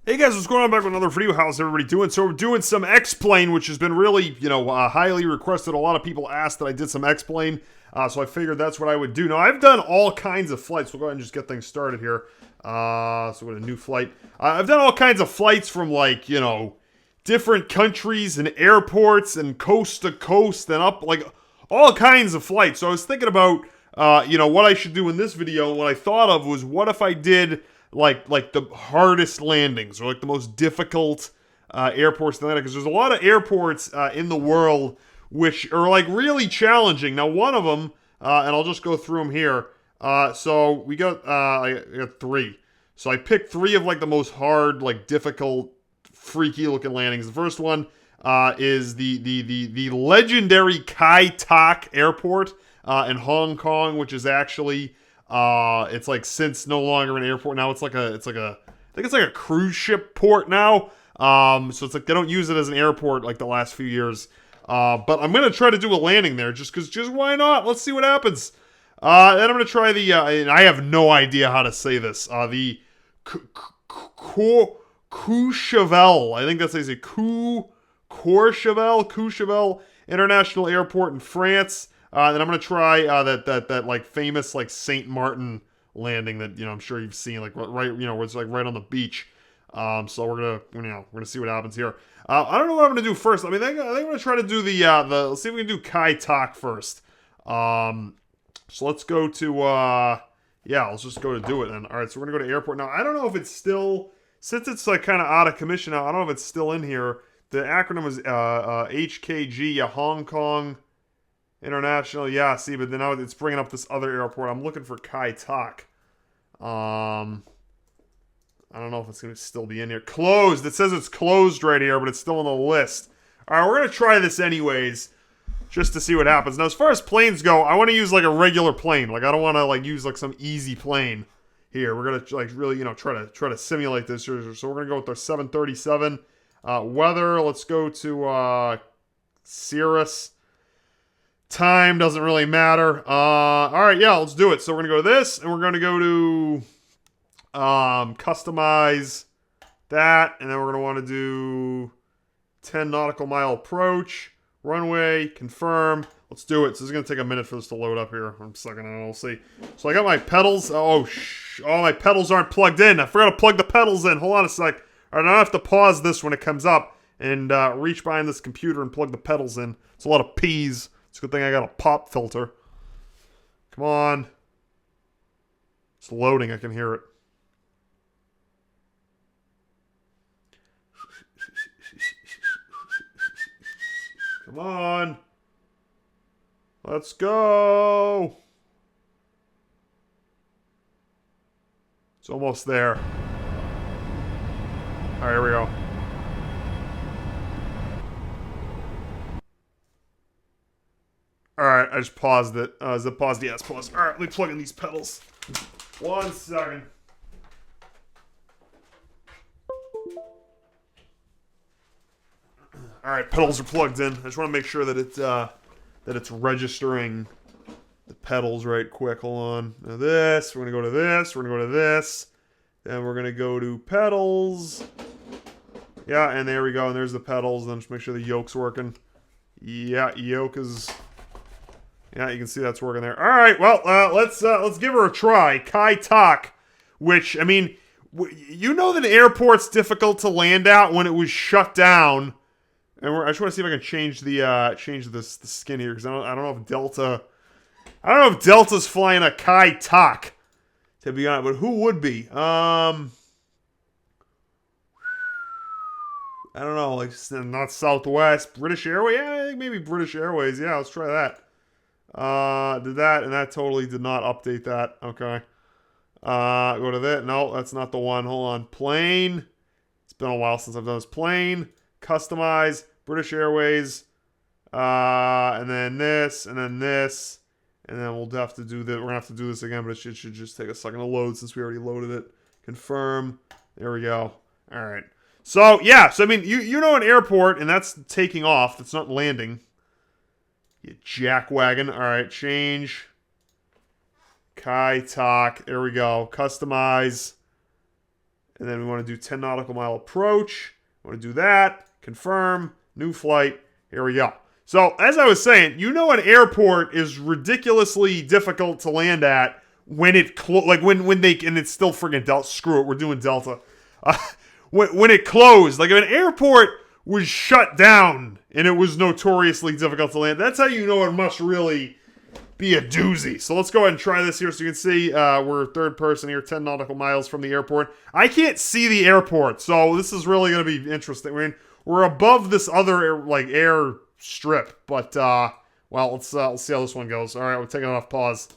Hey guys, what's going on? Back with another video. How's everybody doing? So we're doing some X-Plane, which has been really, highly requested. A lot of people asked that I did some X-Plane, so I figured that's what I would do. Now, I've done all kinds of flights. We'll go ahead and just get things started here. So we're going a new flight. I've done all kinds of flights from, like, different countries and airports and coast to coast and up, like, all kinds of flights. So I was thinking about, what I should do in this video. And what I thought of was, what if I did like the hardest landings or like the most difficult airports to land at, because there's a lot of airports in the world which are like really challenging. Now, one of them, and I'll just go through them here. So we got I got three. So I picked three of like the most hard, like difficult, freaky looking landings. The first one is the legendary Kai Tak Airport in Hong Kong, which is actually it's like since no longer an airport now. I think it's like a cruise ship port now. So it's like they don't use it as an airport like the last few years. But I'm gonna try to do a landing there just why not? Let's see what happens. Then I'm gonna try the and I have no idea how to say this. The Courchevel. I think that's how you say Courchevel International Airport in France. Then I'm gonna try that like famous like Saint Martin landing that I'm sure you've seen, like right where it's like right on the beach. So we're gonna see what happens here. I don't know what I'm gonna do first. I mean, I think I'm gonna try to do the let's see if we can do Kai Tak first. So let's go to let's just go to do it then. All right, so we're gonna go to airport now. I don't know if it's still, since it's like kind of out of commission now. I don't know if it's still in here. The acronym is HKG, Hong Kong International. Yeah, see, but then now it's bringing up this other airport. I'm looking for Kai Tak. I don't know if it's going to still be in here. Closed. It says it's closed right here, but it's still on the list. All right, we're going to try this anyways, just to see what happens. Now, as far as planes go, I want to use like a regular plane. Like, I don't want to like use like some easy plane here. We're going to like really, try to simulate this. So we're going to go with our 737. Weather, let's go to Cirrus. Time doesn't really matter. All right, yeah, let's do it. So we're gonna go to this, and we're gonna go to customize that, and then we're gonna want to do 10 nautical mile approach, runway, confirm. Let's do it. So it's gonna take a minute for this to load up here. I'm second, and we'll see. So I got my pedals. Oh, my pedals aren't plugged in. I forgot to plug the pedals in. Hold on a sec. All right, now I have to pause this when it comes up and reach behind this computer and plug the pedals in. It's a lot of P's. It's a good thing I got a pop filter. Come on. It's loading. I can hear it. Come on. Let's go. It's almost there. All right, here we go. Alright, I just paused it. Is it paused? Yeah, it's paused. Alright, let me plug in these pedals. 1 second. Alright, pedals are plugged in. I just want to make sure that it's registering the pedals right quick. Hold on. Now this, we're gonna go to this, we're gonna go to this. Then we're gonna go to pedals. Yeah, and there we go. And there's the pedals. Then just make sure the yoke's working. Yeah, yoke is. Yeah, you can see that's working there. All right, well, let's give her a try. Kai Tak, which, I mean, you know that airport's difficult to land at when it was shut down. And I just want to see if I can change the skin here, because I don't know if Delta's flying a Kai Tak, to be honest. But who would be? I don't know, like not Southwest, British Airways. Yeah, I think maybe British Airways. Yeah, let's try that. Did that, and that totally did not update that. Okay. Go to that. No, that's not the one. Hold on. Plane. It's been a while since I've done this. Plane. Customize. British Airways. And then this, and then this. And then we'll have to do that. We're going to have to do this again, but it should just take a second to load since we already loaded it. Confirm. There we go. All right. So, yeah. So, I mean, you know an airport, and that's taking off. That's not landing. You jackwagon. All right, change. Kai Tak. There we go. Customize. And then we want to do 10 nautical mile approach. We want to do that. Confirm. New flight. Here we go. So, as I was saying, you know an airport is ridiculously difficult to land at when it when they, and it's still friggin' Delta. Screw it, we're doing Delta. When it closed, like if an airport was shut down and it was notoriously difficult to land, that's how you know it must really be a doozy. So let's go ahead and try this here so you can see. We're third person here, 10 nautical miles from the airport. I can't see the airport, so this is really going to be interesting. I mean, we're above this other air strip, but well, let's see how this one goes. All right, we're taking it off pause.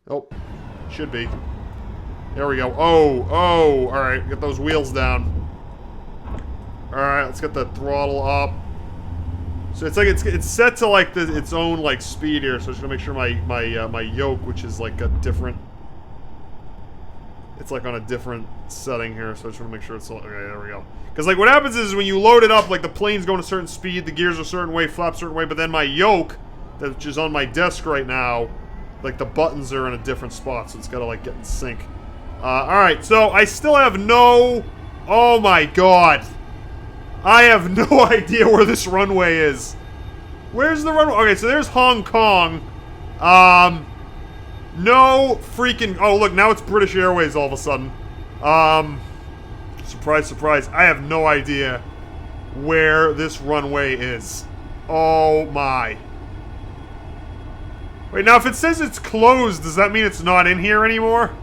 Oh, should be. There we go. Oh, all right, get those wheels down. All right, let's get the throttle up. So it's like it's set to like its own like speed here. So I'm just gonna make sure my yoke, which is like a different. It's like on a different setting here. So I just want to make sure it's okay. There we go. Because like what happens is when you load it up, like the plane's going a certain speed, the gears are a certain way, flaps a certain way. But then my yoke, which is on my desk right now, like the buttons are in a different spot, so it's got to like get in sync. All right, so I still have no. Oh my god. I have no idea where this runway is. Where's the runway? Okay, so there's Hong Kong. No freaking... Oh, look, now it's British Airways all of a sudden. Surprise, surprise. I have no idea where this runway is. Oh, my. Wait, now if it says it's closed, does that mean it's not in here anymore?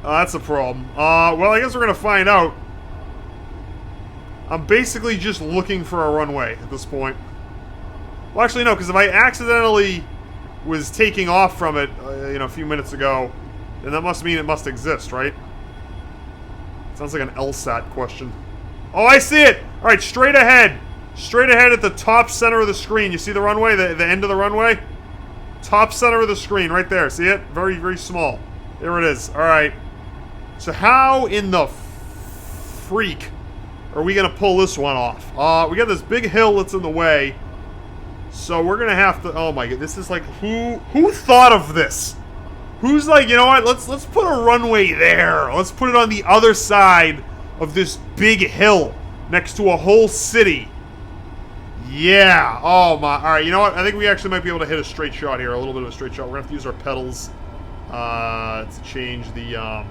That's a problem. Well, I guess we're going to find out. I'm basically just looking for a runway at this point. Well, actually, no, because if I accidentally was taking off from it, a few minutes ago, then that must mean it must exist, right? Sounds like an LSAT question. Oh, I see it! All right, straight ahead. Straight ahead at the top center of the screen. You see the runway, the end of the runway? Top center of the screen, right there. See it? Very, very small. There it is. All right. So how in the freak are we going to pull this one off? We got this big hill that's in the way. So we're going to have to... Oh my god, this is like... Who thought of this? Who's like, you know what? Let's put a runway there. Let's put it on the other side of this big hill next to a whole city. Yeah. Oh my... Alright, you know what? I think we actually might be able to hit a straight shot here. A little bit of a straight shot. We're going to have to use our pedals to change the...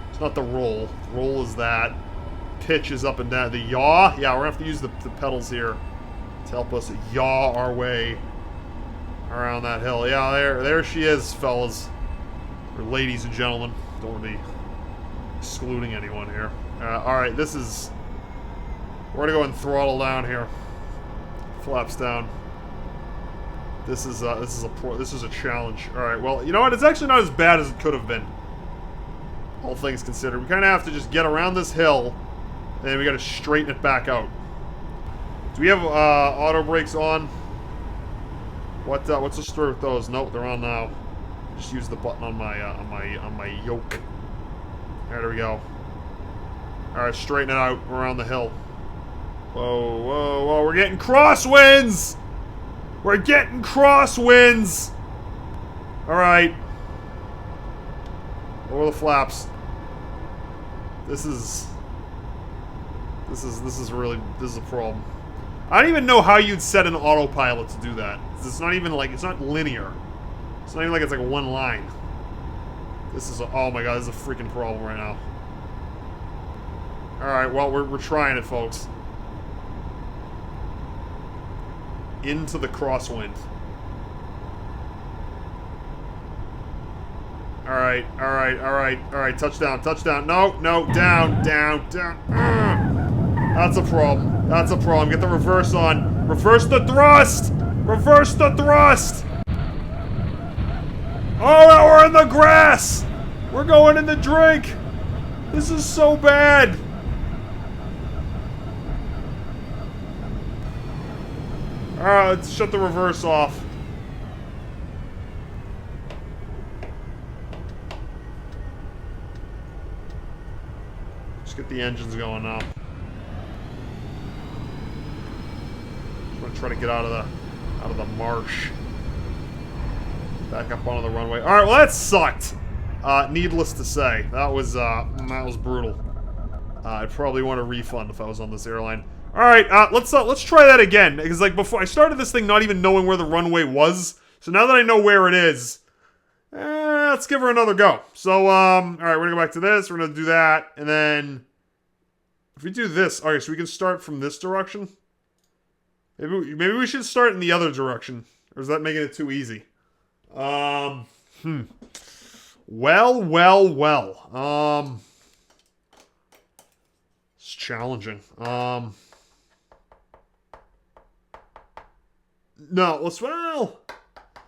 It's not the roll. Roll is that. Pitch is up and down. The yaw? Yeah, we're going to have to use the pedals here to help us yaw our way around that hill. Yeah, there she is, fellas. Or ladies and gentlemen. Don't want to be excluding anyone here. Alright, this is... We're going to go and throttle down here. Flaps down. This is a challenge. Alright, well, you know what? It's actually not as bad as it could have been. All things considered. We kind of have to just get around this hill, and then we got to straighten it back out. Do we have auto brakes on? What's the story with those? Nope, they're on now. Just use the button on my yoke. There we go. All right, straighten it out around the hill. Whoa, whoa, whoa! We're getting crosswinds. We're getting crosswinds. All right. Lower the flaps. This is a problem. I don't even know how you'd set an autopilot to do that. It's not even like, it's not linear. It's not even like it's like one line. This is oh my god, this is a freaking problem right now. Alright, well, we're trying it, folks. Into the crosswind. Alright, alright, alright, alright, touchdown, touchdown. No, no, down, down, down. That's a problem. That's a problem. Get the reverse on. Reverse the thrust! Reverse the thrust! Oh, now we're in the grass! We're going in the drink! This is so bad! Alright, let's shut the reverse off. Just get the engines going now. Just want to try to get out of the marsh. Back up onto the runway. Alright, well that sucked. Needless to say. That was that was brutal. I'd probably want a refund if I was on this airline. All right, let's try that again. Because like before, I started this thing not even knowing where the runway was. So now that I know where it is, let's give her another go. So all right, we're gonna go back to this. We're gonna do that, and then if we do this, okay, so we can start from this direction. Maybe we should start in the other direction, or is that making it too easy? Well. It's challenging. No,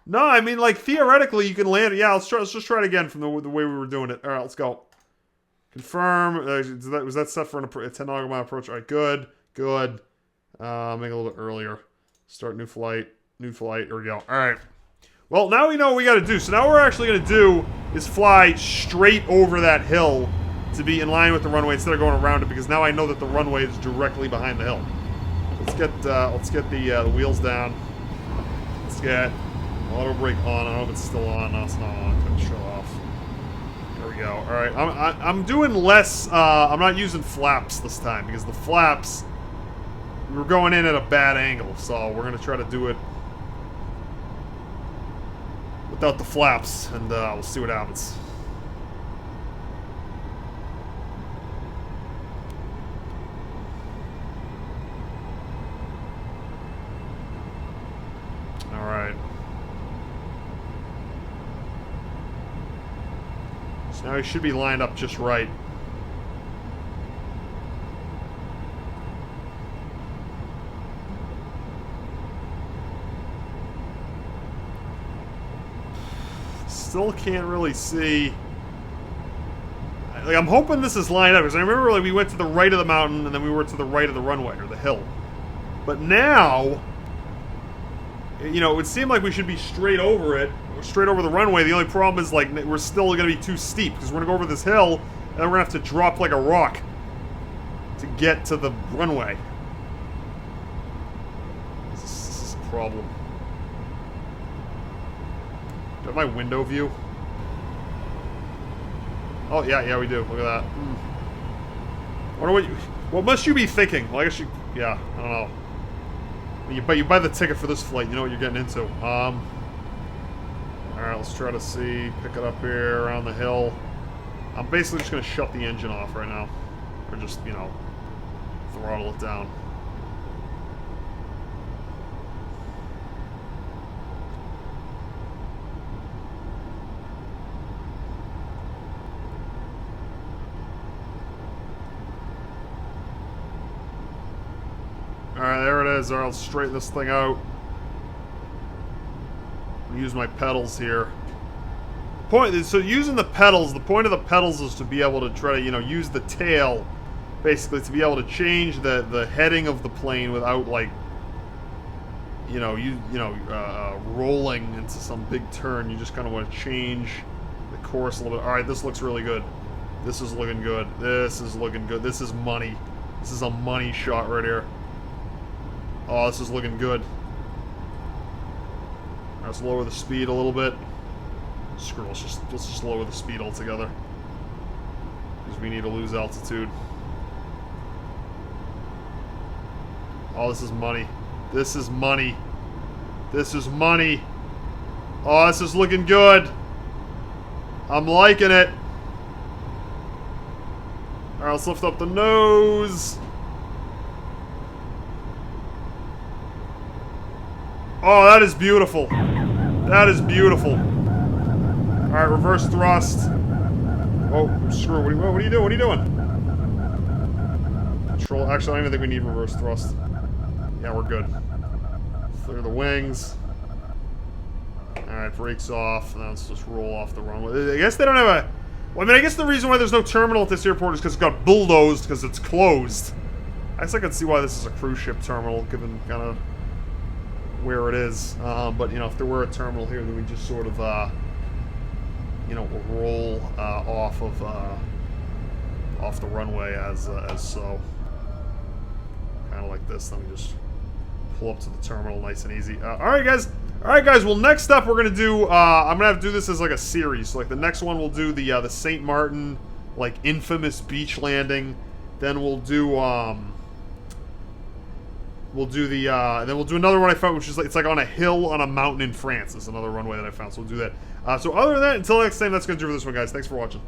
no, I mean, like, theoretically, you can land it. Yeah, let's just try it again from the way we were doing it. All right, let's go. Confirm. Was that set for a 10 mile approach? All right, good. Make it a little bit earlier. Start new flight. Here we go. All right. Well, now we know what we got to do. So now what we're actually going to do is fly straight over that hill to be in line with the runway instead of going around it, because now I know that the runway is directly behind the hill. Let's get the wheels down. Let's get auto brake on. I don't know if it's still on. No, it's not on. It's going to show off. There we go. All right. I'm doing less. I'm not using flaps this time because the flaps, we were going in at a bad angle. So we're going to try to do it without the flaps, and we'll see what happens. All right. So now he should be lined up just right. Still can't really see. Like, I'm hoping this is lined up, because I remember like we went to the right of the mountain and then we were to the right of the runway or the hill. But now, you know, it would seem like we should be straight over it, straight over the runway. The only problem is like we're still going to be too steep because we're going to go over this hill and then we're going to have to drop like a rock to get to the runway. This is a problem. Do I have my window view? Oh, yeah, we do. Look at that. I wonder what must you be thinking? Well, I guess yeah, I don't know. You buy the ticket for this flight, you know what you're getting into. Alright, let's try to pick it up here around the hill. I'm basically just going to shut the engine off right now. Or just, you know, throttle it down. Alright, there it is. Alright, let's straighten this thing out. Use my pedals here. So using the pedals, the point of the pedals is to be able to try to, you know, use the tail, basically, to be able to change the heading of the plane without, like, rolling into some big turn. You just kind of want to change the course a little bit. Alright, this looks really good. This is looking good. This is looking good. This is money. This is a money shot right here. Oh, this is looking good. Let's lower the speed a little bit. Screw it, let's just lower the speed altogether. Because we need to lose altitude. Oh, this is money. This is money. This is money. Oh, this is looking good. I'm liking it. Alright, let's lift up the nose. Oh, that is beautiful. That is beautiful. Alright, reverse thrust. Oh, screw it. What are you doing? What are you doing? Control. Actually, I don't even think we need reverse thrust. Yeah, we're good. Clear the wings. Alright, brakes off. Now let's just roll off the runway. I guess they don't have a... Well, I mean, I guess the reason why there's no terminal at this airport is because it's got bulldozed because it's closed. I guess I could see why this is a cruise ship terminal, given kind of where it is, but you know, if there were a terminal here, then we just sort of, you know, roll off the runway as so, kind of like this. Then we just pull up to the terminal, nice and easy. All right, guys. Well, next up, we're gonna do. I'm gonna have to do this as like a series. So, like the next one, we'll do the St. Martin like, infamous beach landing. Then we'll do, we'll do the, then we'll do another one I found, which is, like, it's like on a hill on a mountain in France. It's another runway that I found, so we'll do that. So other than that, until next time, that's going to do for this one, guys. Thanks for watching.